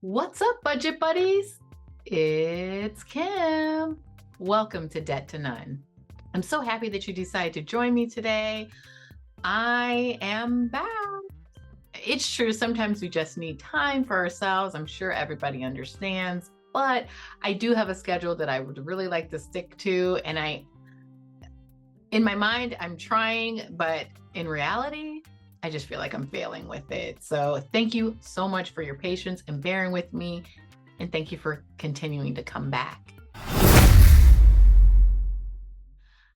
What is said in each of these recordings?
What's up, budget buddies? It's Kim. Welcome to Debt to None. I'm so happy that you decided to join me today. I am back. It's true, sometimes we just need time for ourselves. I'm sure everybody understands, but I do have a schedule that I would really like to stick to. And in my mind, I'm trying, but in reality, I just feel like I'm failing with it. So thank you so much for your patience and bearing with me. And thank you for continuing to come back.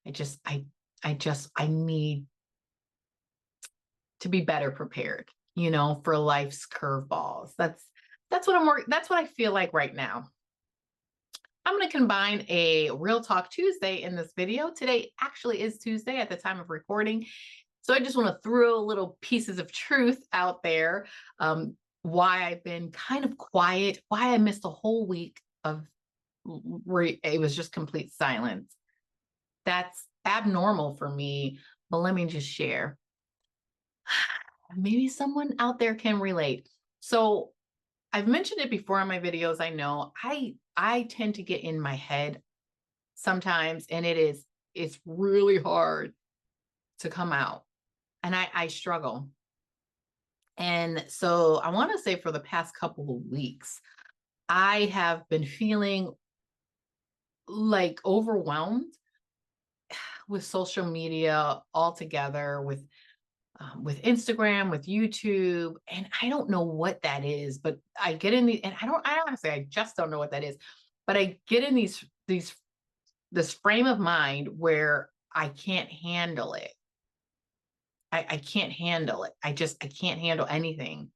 I need to be better prepared, for life's curveballs. That's what I feel like right now. I'm going to combine a Real Talk Tuesday in this video. Today actually is Tuesday at the time of recording. So I just want to throw little pieces of truth out there. Why I've been kind of quiet, why I missed a whole week of where it was just complete silence. That's abnormal for me, but let me just share. Maybe someone out there can relate. So I've mentioned it before in my videos. I know I tend to get in my head sometimes, and it's really hard to come out. And I struggle. And so I want to say for the past couple of weeks, I have been feeling like overwhelmed with social media altogether, with Instagram, with YouTube, and I don't know what that is, but I get in the, and I honestly, I just don't know what that is, but I get in this frame of mind where I can't handle it. I can't handle it. I can't handle anything.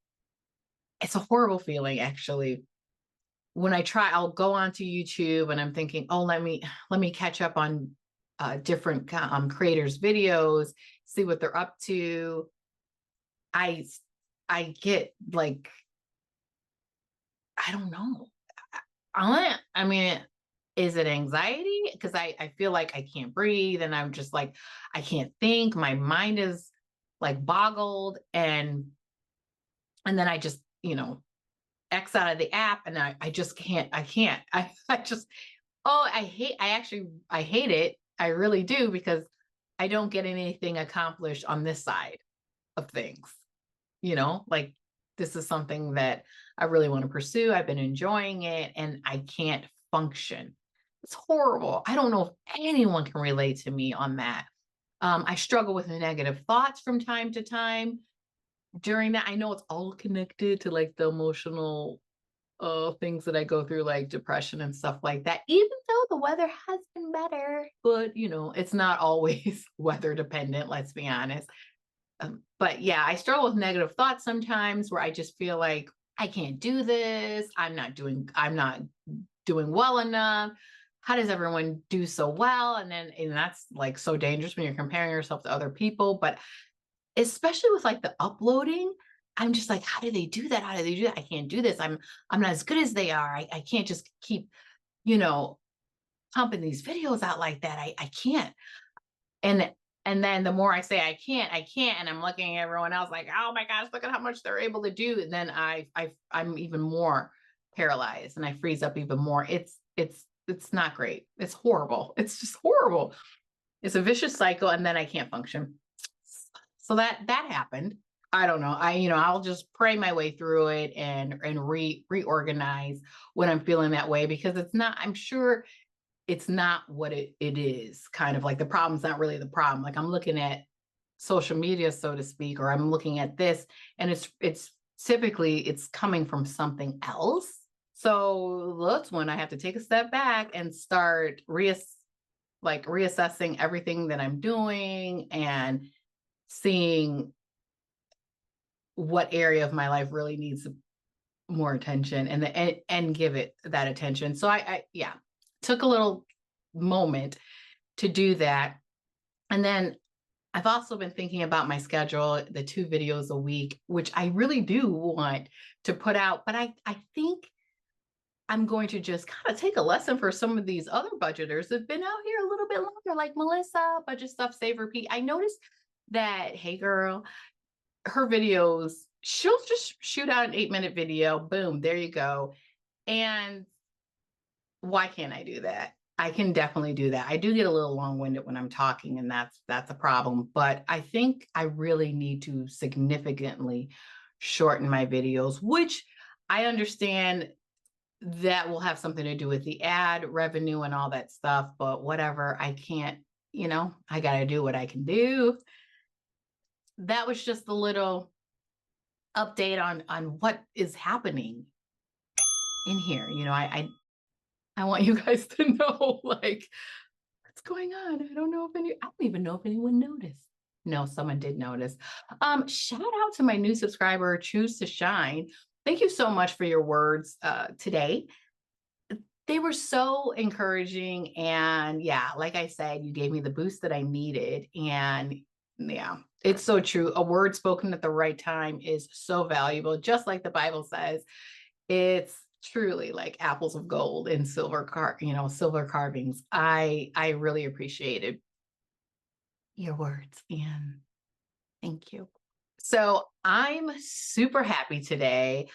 It's a horrible feeling, actually. When I'll go onto YouTube and I'm thinking, oh, let me catch up on different creators' videos, see what they're up to. I get like, I don't know. I mean, is it anxiety? Because I feel like I can't breathe, and I'm just like, I can't think. My mind is like boggled, and then I just, X out of the app, and I just can't. I just, oh, I hate it. I really do, because I don't get anything accomplished on this side of things. Like, this is something that I really want to pursue. I've been enjoying it, and I can't function. It's horrible. I don't know if anyone can relate to me on that. I struggle with negative thoughts from time to time during that. I know it's all connected to like the emotional things that I go through, like depression and stuff like that, even though the weather has been better, but it's not always weather dependent, let's be honest. But yeah, I struggle with negative thoughts sometimes, where I just feel like I can't do this. I'm not doing well enough. How does everyone do so well? And that's like so dangerous when you're comparing yourself to other people. But especially with like the uploading, I'm just like, how do they do that? How do they do that? I can't do this. I'm not as good as they are. I can't just keep, pumping these videos out like that. I can't. And then the more I say I can't, and I'm looking at everyone else like, oh my gosh, look at how much they're able to do. And then I'm even more paralyzed, and I freeze up even more. It's not great. It's horrible. It's just horrible. It's a vicious cycle, and then I can't function. So that happened. I don't know. I'll just pray my way through it and reorganize when I'm feeling that way, because I'm sure it's not what it is. Kind of like the problem's not really the problem. Like, I'm looking at social media, so to speak, or I'm looking at this, and it's typically it's coming from something else. So that's when I have to take a step back and start reassessing everything that I'm doing, and seeing what area of my life really needs more attention, and give it that attention. So I took a little moment to do that. And then I've also been thinking about my schedule, the 2 videos a week, which I really do want to put out, but I think I'm going to just kind of take a lesson for some of these other budgeters that have been out here a little bit longer, like Melissa, Budget Stuff Save Repeat. I noticed that, hey girl, her videos she'll just shoot out an 8-minute video. Boom, there you go. And why can't I do that? I can definitely do that. I do get a little long-winded when I'm talking, and that's a problem. But I think I really need to significantly shorten my videos, which I understand that will have something to do with the ad revenue and all that stuff. But whatever, I can't, I got to do what I can do. That was just a little update on what is happening in here. I want you guys to know, like, what's going on. I don't even know if anyone noticed. No, someone did notice. Shout out to my new subscriber, Choose to Shine. Thank you so much for your words today. They were so encouraging. And yeah, like I said, you gave me the boost that I needed. And yeah, it's so true. A word spoken at the right time is so valuable. Just like the Bible says, it's truly like apples of gold and silver carvings. I really appreciated your words, and thank you. So I'm super happy today.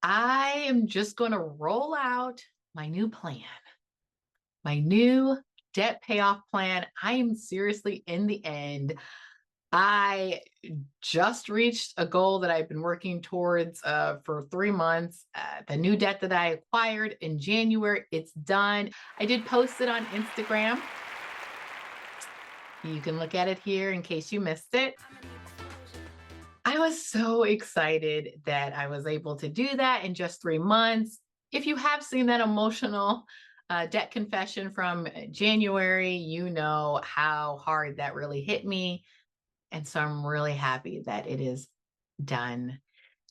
I am just going to roll out my new plan, my new debt payoff plan. I am seriously in the end. I just reached a goal that I've been working towards for 3 months. The new debt that I acquired in January, it's done. I did post it on Instagram. You can look at it here in case you missed it. I was so excited that I was able to do that in just 3 months. If you have seen that emotional debt confession from January, you know how hard that really hit me. And so I'm really happy that it is done.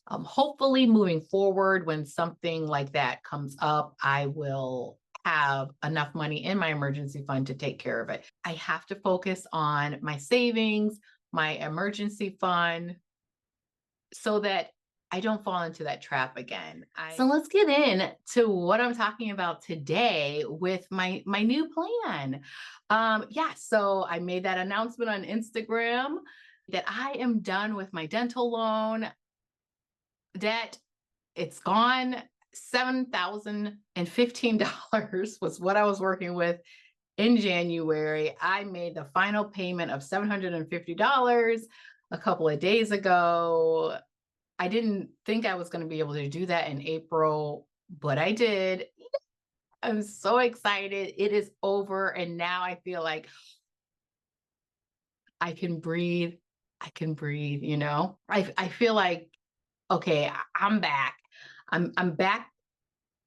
Hopefully, moving forward, when something like that comes up, I will have enough money in my emergency fund to take care of it. I have to focus on my savings, my emergency fund, so that I don't fall into that trap again. So let's get in to what I'm talking about today with my new plan. So I made that announcement on Instagram that I am done with my dental loan debt. It's gone. $7,015 was what I was working with in January. I made the final payment of $750 a couple of days ago. I didn't think I was going to be able to do that in April, but I did. I'm so excited. It is over. And now I feel like I can breathe. I can breathe, I feel like, okay, I'm back. I'm back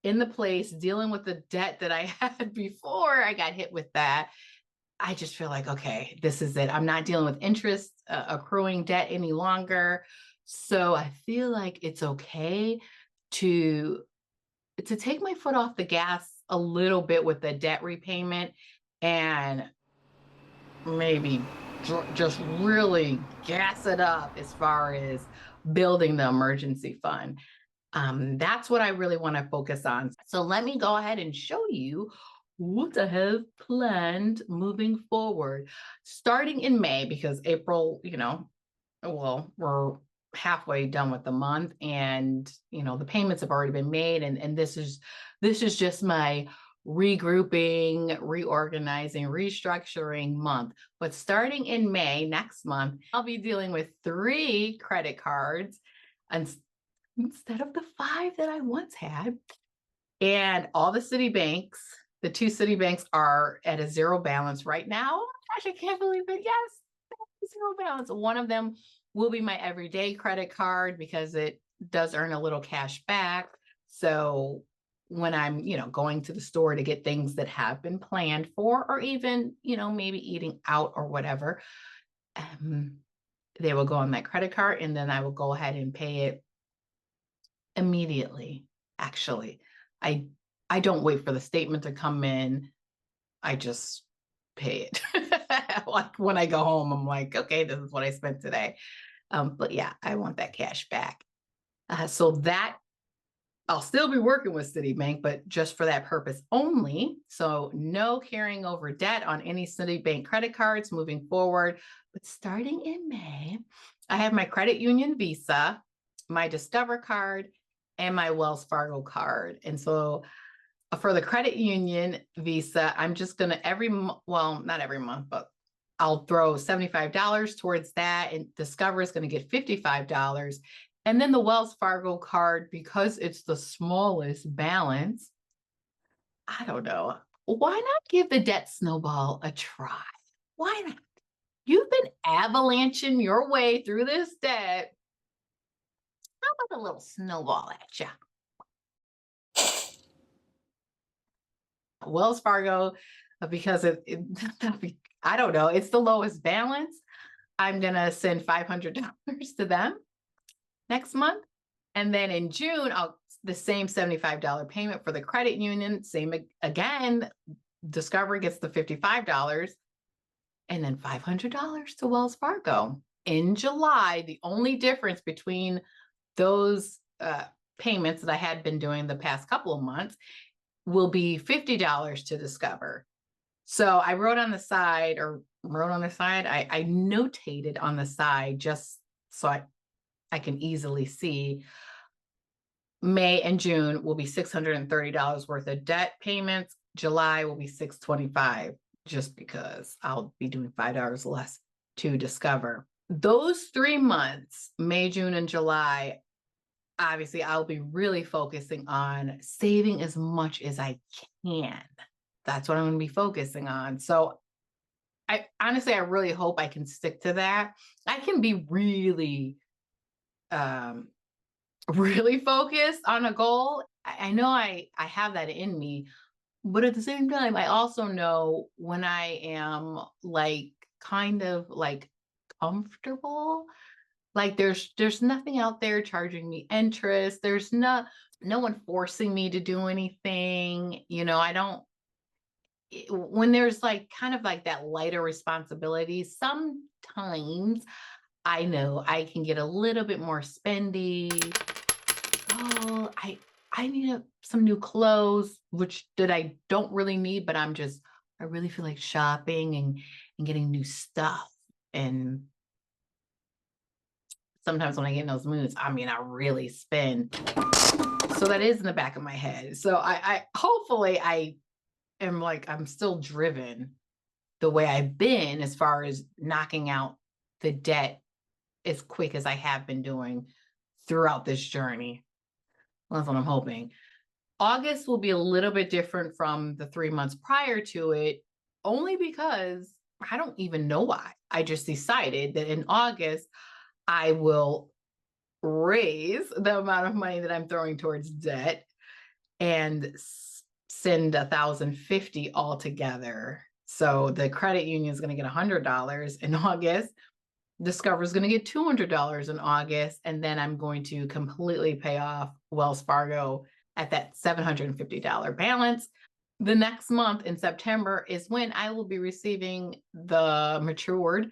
in the place dealing with the debt that I had before I got hit with that. I just feel like, okay, this is it. I'm not dealing with interest accruing debt any longer. So I feel like it's okay to take my foot off the gas a little bit with the debt repayment, and maybe just really gas it up as far as building the emergency fund. That's what I really want to focus on. So let me go ahead and show you what I have planned moving forward, starting in May, because April, well, we're halfway done with the month, and the payments have already been made, and this is just my regrouping, reorganizing, restructuring month. But starting in May, next month, I'll be dealing with 3 credit cards instead of the 5 that I once had. And all the city banks, the 2 city banks, are at a zero balance right now. Oh my gosh, I can't believe it. Yes, zero balance. One of them will be my everyday credit card because it does earn a little cash back. So when I'm, going to the store to get things that have been planned for, or even, maybe eating out or whatever, they will go on that credit card, and then I will go ahead and pay it immediately. Actually, I don't wait for the statement to come in. I just pay it. Like when I go home, I'm like, okay, this is what I spent today. But yeah, I want that cash back. So that I'll still be working with Citibank, but just for that purpose only. So no carrying over debt on any Citibank credit cards moving forward. But starting in May, I have my credit union Visa, my Discover card, and my Wells Fargo card. And so for the credit union Visa, I'm just going to well, not every month, but I'll throw $75 towards that, and Discover is going to get $55. And then the Wells Fargo card, because it's the smallest balance, I don't know. Why not give the debt snowball a try? Why not? You've been avalanching your way through this debt. How about a little snowball at you? Wells Fargo, because I don't know, it's the lowest balance. I'm going to send $500 to them next month. And then in June, the same $75 payment for the credit union, same again, Discover gets the $55, and then $500 to Wells Fargo. In July, the only difference between those payments that I had been doing the past couple of months will be $50 to Discover. So I wrote on the side, I notated on the side just so I can easily see May and June will be $630 worth of debt payments. July will be $625, just because I'll be doing $5 less to Discover. Those 3 months, May, June, and July, obviously I'll be really focusing on saving as much as I can. That's what I'm going to be focusing on. So I really hope I can stick to that. I can be really, really focused on a goal. I know I have that in me, but at the same time, I also know when I am kind of comfortable, like there's nothing out there charging me interest. There's no one forcing me to do anything. I don't, when there's kind of that lighter responsibility, sometimes I know I can get a little bit more spendy. Oh, I need some new clothes, that I don't really need, but I really feel like shopping and getting new stuff. And sometimes when I get in those moods, I really spend. So that is in the back of my head. So I hopefully I am I'm still driven the way I've been as far as knocking out the debt as quick as I have been doing throughout this journey. That's what I'm hoping. August will be a little bit different from the 3 months prior to it, only because I don't even know why. I just decided that in August, I will raise the amount of money that I'm throwing towards debt and send $1,050 altogether. So the credit union is going to get $100 in August. Discover is going to get $200 in August. And then I'm going to completely pay off Wells Fargo at that $750 balance. The next month in September is when I will be receiving the matured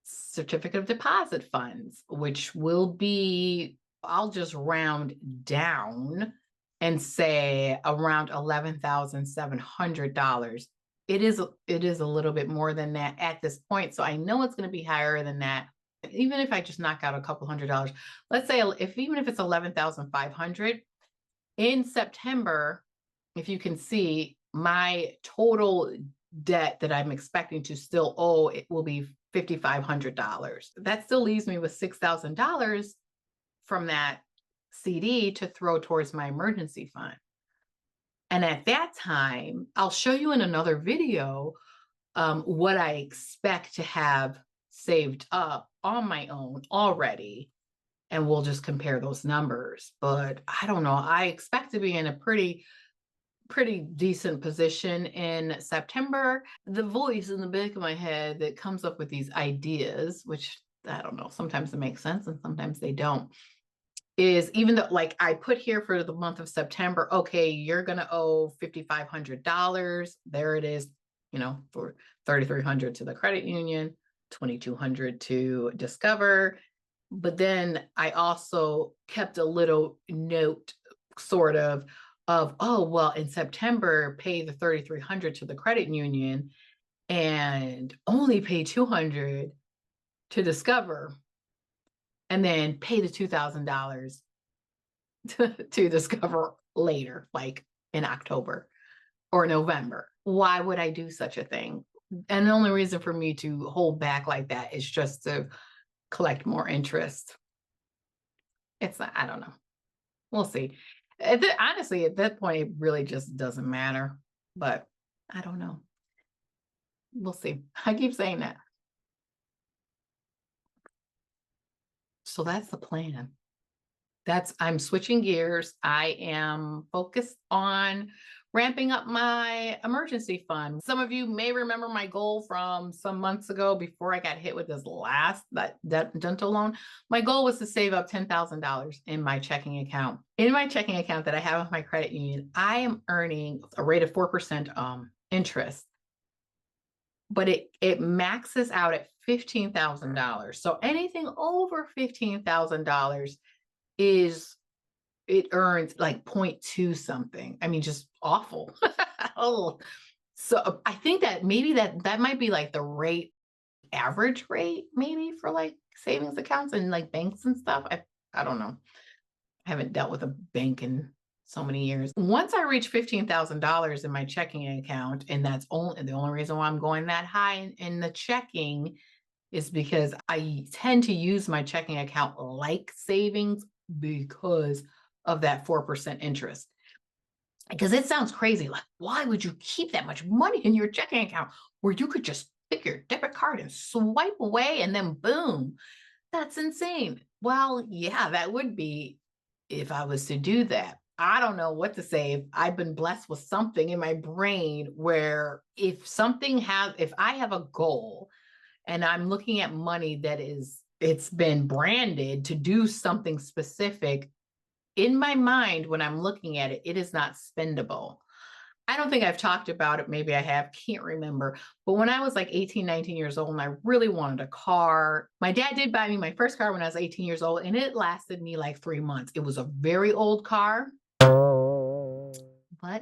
certificate of deposit funds, which will be, I'll just round down and say around $11,700. It is a little bit more than that at this point. So I know it's going to be higher than that. Even if I just knock out a couple $100, let's say even if it's 11,500 in September, if you can see, my total debt that I'm expecting to still owe, it will be $5,500. That still leaves me with $6,000 from that CD to throw towards my emergency fund. And at that time, I'll show you in another video what I expect to have saved up on my own already. And we'll just compare those numbers. But I don't know. I expect to be in a pretty decent position in September. The voice in the back of my head that comes up with these ideas, which I don't know, sometimes they make sense and sometimes they don't, is even though I put here for the month of September, okay, you're going to owe $5,500. There it is, for $3,300 to the credit union, $2,200 to Discover. But then I also kept a little note sort of, oh, well, in September, pay the $3,300 to the credit union and only pay $200 to Discover. and then pay the $2,000 to discover later, like in October or November. Why would I do such a thing? And the only reason for me to hold back like that is just to collect more interest. It's not, I don't know. We'll see. Honestly, at that point, it really just doesn't matter. But I don't know. We'll see. I keep saying that. So that's the plan. I'm switching gears. I am focused on ramping up my emergency fund. Some of you may remember my goal from some months ago before I got hit with this that dental loan. My goal was to save up $10,000 in my checking account. In my checking account that I have with my credit union, I am earning a rate of 4% interest, but it maxes out at $15,000. So anything over $15,000 it earns like 0.2 something. I mean, just awful. Oh, so I think that maybe that might be like the average rate, maybe for like savings accounts and like banks and stuff. I don't know. I haven't dealt with a bank in so many years. Once I reach $15,000 in my checking account, and that's the only reason why I'm going that high in the checking is because I tend to use my checking account like savings because of that 4% interest. Because it sounds crazy. Like, why would you keep that much money in your checking account where you could just pick your debit card and swipe away and then boom? That's insane. Well, yeah, that would be if I was to do that. I don't know what to say. I've been blessed with something in my brain where if I have a goal and I'm looking at money it's been branded to do something specific, in my mind, when I'm looking at it, it is not spendable. I don't think I've talked about it. Maybe I have, can't remember. But when I was like 18, 19 years old and I really wanted a car, my dad did buy me my first car when I was 18 years old and it lasted me like 3 months. It was a very old car, but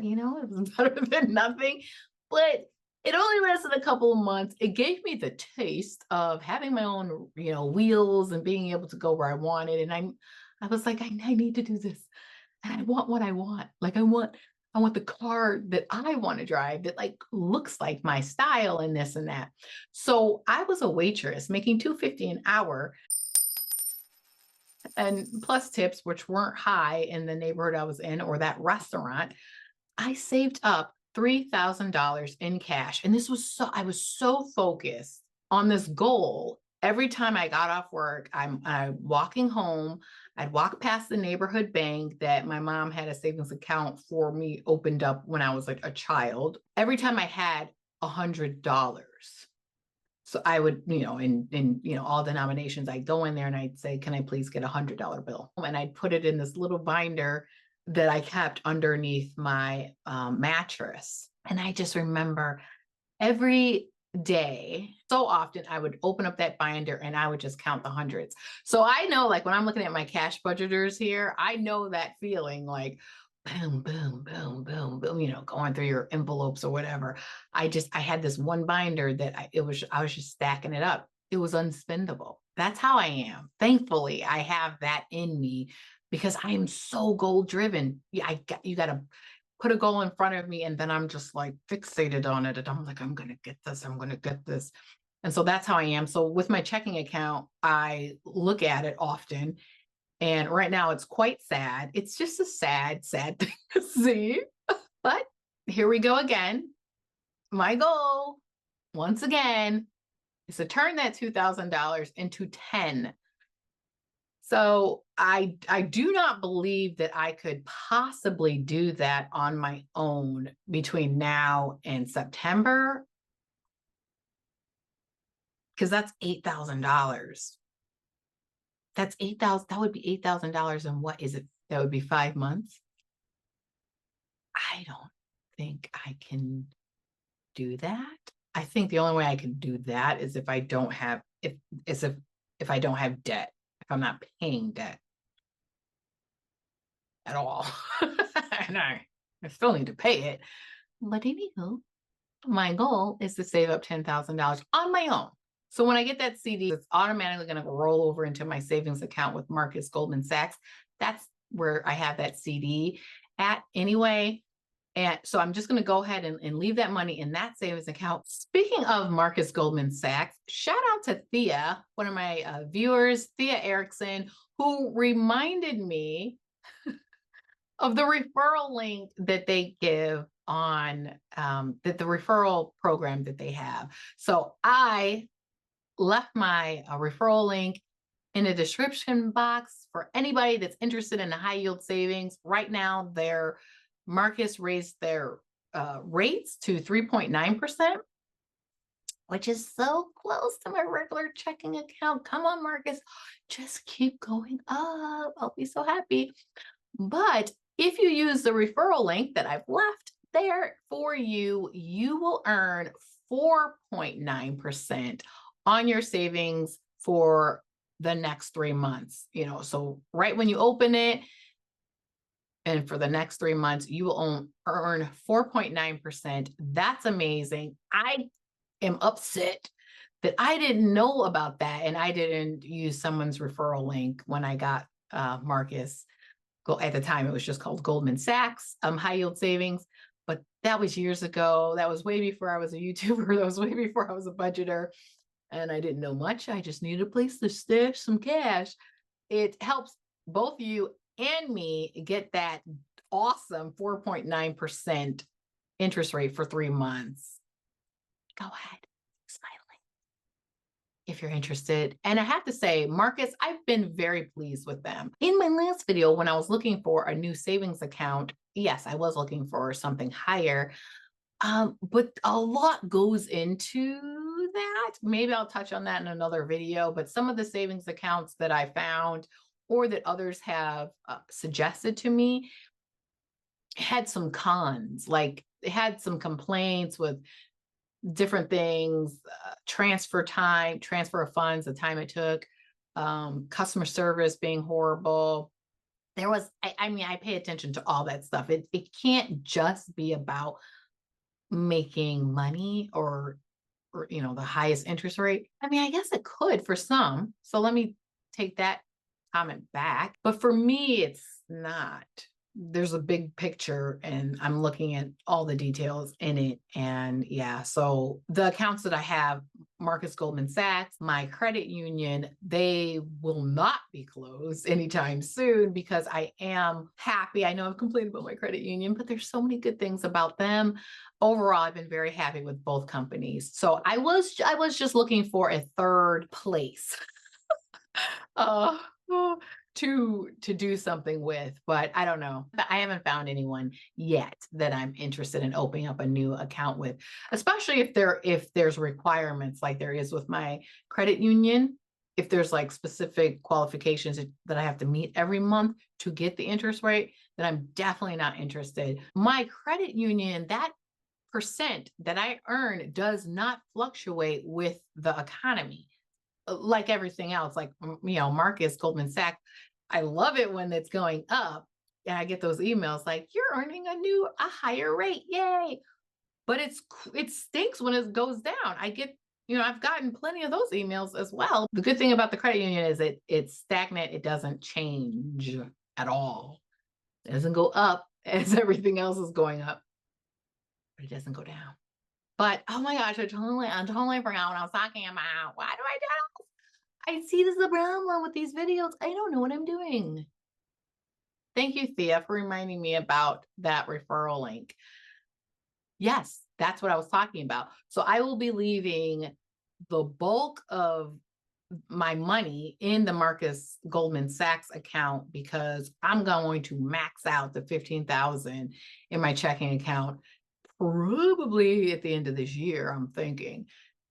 it was better than nothing. But it only lasted a couple of months. It gave me the taste of having my own, wheels and being able to go where I wanted. And I was like, I need to do this. And I want what I want. Like I want the car that I want to drive that like looks like my style and this and that. So I was a waitress making $2.50 an hour and plus tips, which weren't high in the neighborhood I was in or that restaurant. I saved up $3,000 in cash. And I was so focused on this goal. Every time I got off work, I'm walking home. I'd walk past the neighborhood bank that my mom had a savings account for me opened up when I was like a child. Every time I had $100. So I would, in all denominations, I'd go in there and I'd say, can I please get $100 bill? And I'd put it in this little binder that I kept underneath my mattress. And I just remember every day, so often I would open up that binder and I would just count the hundreds. So I know, like when I'm looking at my cash budgeters here, I know that feeling like boom, boom, boom, boom, boom, going through your envelopes or whatever. I had this one binder that I was just stacking it up. It was unspendable. That's how I am. Thankfully, I have that in me because I am so goal driven. Yeah, you got to put a goal in front of me and then I'm just like fixated on it. And I'm like, I'm going to get this. I'm going to get this. And so that's how I am. So with my checking account, I look at it often. And right now it's quite sad. It's just a sad, sad thing to see. But here we go again. My goal, once again, is to turn that $2,000 into 10. So I do not believe that I could possibly do that on my own between now and September, because that's $8,000. That's 8,000. That would be $8,000. And what is it? That would be 5 months. I don't think I can do that. I think the only way I can do that is if I don't have if I don't have debt, if I'm not paying debt at all. And I still need to pay it. But anywho, my goal is to save up $10,000 on my own. So when I get that CD, it's automatically going to roll over into my savings account with Marcus Goldman Sachs. That's where I have that CD at anyway. And so I'm just going to go ahead and leave that money in that savings account. Speaking of Marcus Goldman Sachs, shout out to Thea, one of my viewers, Thea Erickson, who reminded me of the referral link that they give on the referral program that they have. So I left my referral link in the description box for anybody that's interested in the high yield savings. Right now, their Marcus raised their rates to 3.9%, which is so close to my regular checking account. Come on, Marcus, just keep going up. I'll be so happy. But if you use the referral link that I've left there for you, you will earn 4.9% on your savings for the next 3 months. So right when you open it, and for the next 3 months, you will earn 4.9%. That's amazing. I am upset that I didn't know about that, and I didn't use someone's referral link when I got Marcus. At the time, it was just called Goldman Sachs high yield savings, but that was years ago. That was way before I was a YouTuber. That was way before I was a budgeter, and I didn't know much. I just needed a place to stash some cash. It helps both you and me get that awesome 4.9% interest rate for 3 months. Go ahead, smiling if you're interested. And I have to say, Marcus, I've been very pleased with them. In my last video, when I was looking for a new savings account, yes, I was looking for something higher, but a lot goes into that. Maybe I'll touch on that in another video, but some of the savings accounts that I found or that others have suggested to me had some cons, like they had some complaints with different things, transfer of funds, the time it took, customer service being horrible. There was, I pay attention to all that stuff. It can't just be about making money or the highest interest rate. I guess it could for some. So let me take that comment back. But for me, it's not. There's a big picture and I'm looking at all the details in it. And yeah, so the accounts that I have, Marcus Goldman Sachs, my credit union, they will not be closed anytime soon because I am happy. I know I've complained about my credit union, but there's so many good things about them. Overall, I've been very happy with both companies. So I was just looking for a third place. To do something with, but I don't know. I haven't found anyone yet that I'm interested in opening up a new account with, especially if there's requirements like there is with my credit union. If there's like specific qualifications that I have to meet every month to get the interest rate, then I'm definitely not interested. My credit union, that percent that I earn does not fluctuate with the economy like everything else. Like, Marcus Goldman Sachs, I love it when it's going up and I get those emails like, you're earning a higher rate, yay. But it stinks when it goes down. I've gotten plenty of those emails as well. The good thing about the credit union is it's stagnant. It doesn't change at all. It doesn't go up as everything else is going up, but it doesn't go down. But oh my gosh, I totally forgot what I was talking about. Why do I do this? I see this is the problem with these videos. I don't know what I'm doing. Thank you, Thea, for reminding me about that referral link. Yes, that's what I was talking about. So I will be leaving the bulk of my money in the Marcus Goldman Sachs account because I'm going to max out the $15,000 in my checking account probably at the end of this year. I'm thinking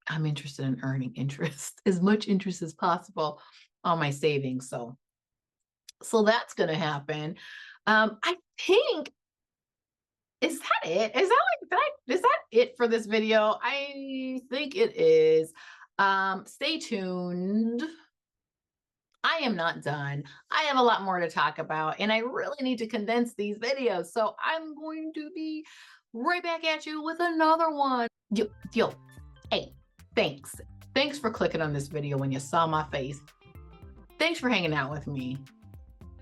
I'm interested in earning interest, as much interest as possible on my savings. So that's going to happen. I think, is that it? Is that it for this video? I think it is. Stay tuned. I am not done. I have a lot more to talk about, and I really need to condense these videos. So I'm going to be right back at you with another one. Yo, hey, thanks. Thanks for clicking on this video when you saw my face. Thanks for hanging out with me.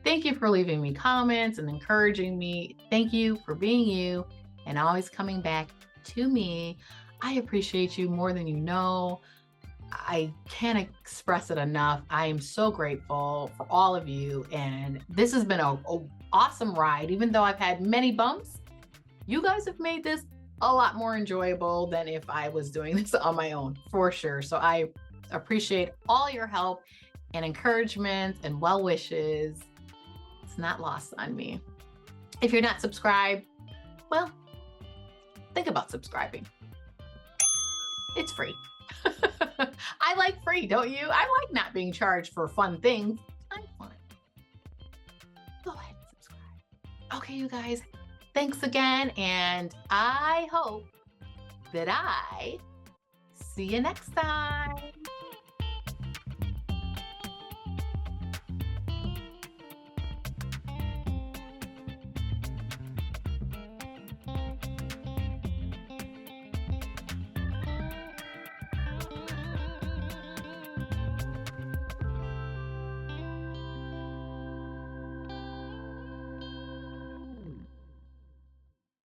Thank you for leaving me comments and encouraging me. Thank you for being you and always coming back to me. I appreciate you more than you know. I can't express it enough. I am so grateful for all of you. And this has been an awesome ride. Even though I've had many bumps, you guys have made this a lot more enjoyable than if I was doing this on my own, for sure. So I appreciate all your help and encouragement and well wishes. It's not lost on me. If you're not subscribed, well, think about subscribing. It's free. I like free, don't you? I like not being charged for fun things. I'm fun. Go ahead and subscribe. Okay, you guys, thanks again. And I hope that I see you next time.